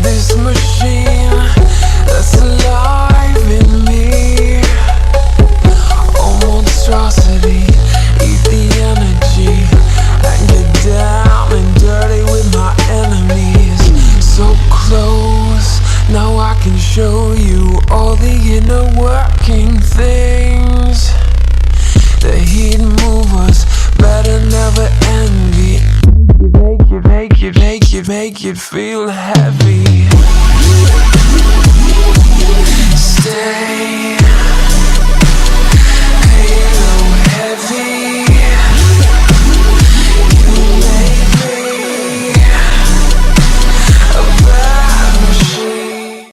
this machine that's alive in me. Oh, monstrosity, eat the energy and get down and dirty with my enemies. So close, now I can show you all the inner working things. The heat movers better never envy. Make it feel heavy.